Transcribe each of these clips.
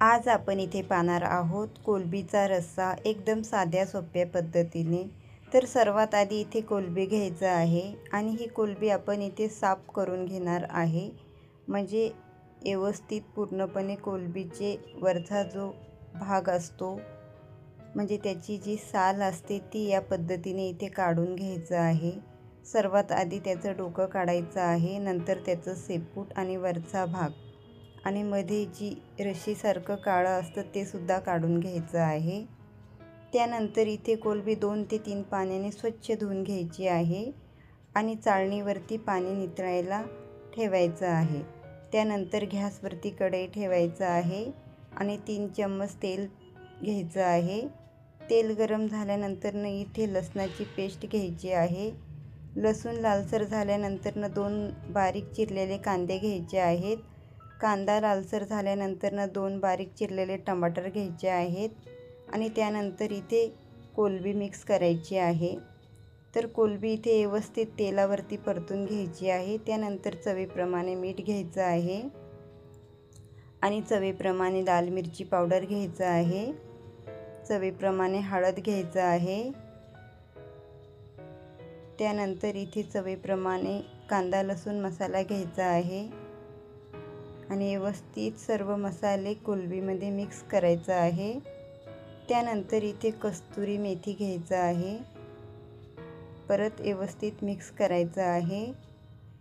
आज आपण इथे पाहणार आहोत कोलंबीचा रस्सा एकदम साध्या सोप्या पद्धतीने। तर सर्वात आधी इथे कोलंबी घ्यायचं आहे आणि ही कोलंबी आपण इथे साफ करून घेणार आहे, म्हणजे व्यवस्थित पूर्णपणे कोलंबीचे वरचा जो भाग असतो, म्हणजे त्याची जी साल असते ती या पद्धतीने इथे काढून घ्यायचं आहे। सर्वात आधी त्याचं डोकं काढायचं आहे, नंतर त्याचं शेपूट आणि वरचा भाग आणि मध्ये जी रशीसारखं काळं असतं ते सुद्धा काढून घ्यायचं आहे। त्यानंतर इथे कोलंबी 2 ते 3 पाण्याने स्वच्छ धुवून घ्यायची आहे आणि चाळणीवरती पाणी नितळायला ठेवायचं आहे। त्यानंतर गॅसवरती कढई ठेवायचं आहे आणि 3 चम्मच तेल घ्यायचं आहे। तेल गरम झाल्यानंतर इथे लसणाची पेस्ट घ्यायची आहे। लसूण लालसर झाल्यानंतर 2 बारीक चिरलेले कांदे घ्यायचे आहेत। कांदा लालसर झाल्यानंतर 2 बारीक चिरलेले टमाटर घ्यायचे आहेत आणि त्यानंतर इथे कोलंबी मिक्स करायची आहे। तर कोलंबी इथे व्यवस्थित तेलावरती परतून घ्यायची आहे। त्यानंतर चवीप्रमाणे मीठ घ्यायचं आहे आणि चवीप्रमाणे लाल मिरची पावडर घ्यायचं आहे, चवीप्रमाणे हळद घ्यायचं आहे। त्यानंतर इथे चवीप्रमाणे कांदा लसूण मसाला घ्यायचा आहे आणि व्यवस्थित सर्व मसाले कोलंबीमध्ये मिक्स करायचा आहे। त्यानंतर इथे कस्तुरी मेथी घ्यायचं आहे, परत व्यवस्थित मिक्स करायचं आहे।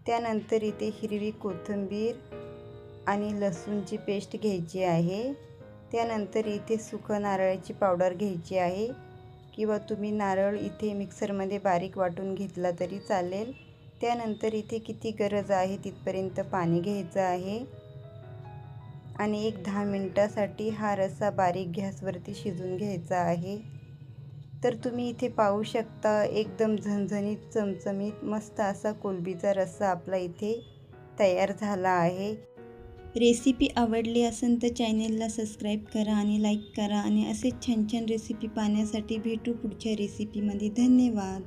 त्यानंतर इथे हिरवी कोथिंबीर आणि लसूणची पेस्ट घ्यायची आहे। त्यानंतर इथे सुकं नारळाची पावडर घ्यायची आहे किंवा तुम्ही नारळ इथे मिक्सरमध्ये बारीक वाटून घेतला तरी चालेल। त्यानंतर इथे किती गरज आहे तिथपर्यंत पाणी घ्यायचं आहे आणि 10 मिनिटासाठी हा रस्सा बारीक गॅसवरती शिजवून घ्यायचा आहे। तर तुम्ही इथे पाहू शकता एकदम झणझणीत चमचमीत मस्त असा कोलंबीचा रस्सा आपला इथे तयार झाला आहे। रेसिपी आवडली असेल तर चॅनेलला सबस्क्राईब करा आणि लाईक करा आणि असेच छान छान रेसिपी पाहण्यासाठी भेटू पुढच्या रेसिपीमध्ये। धन्यवाद।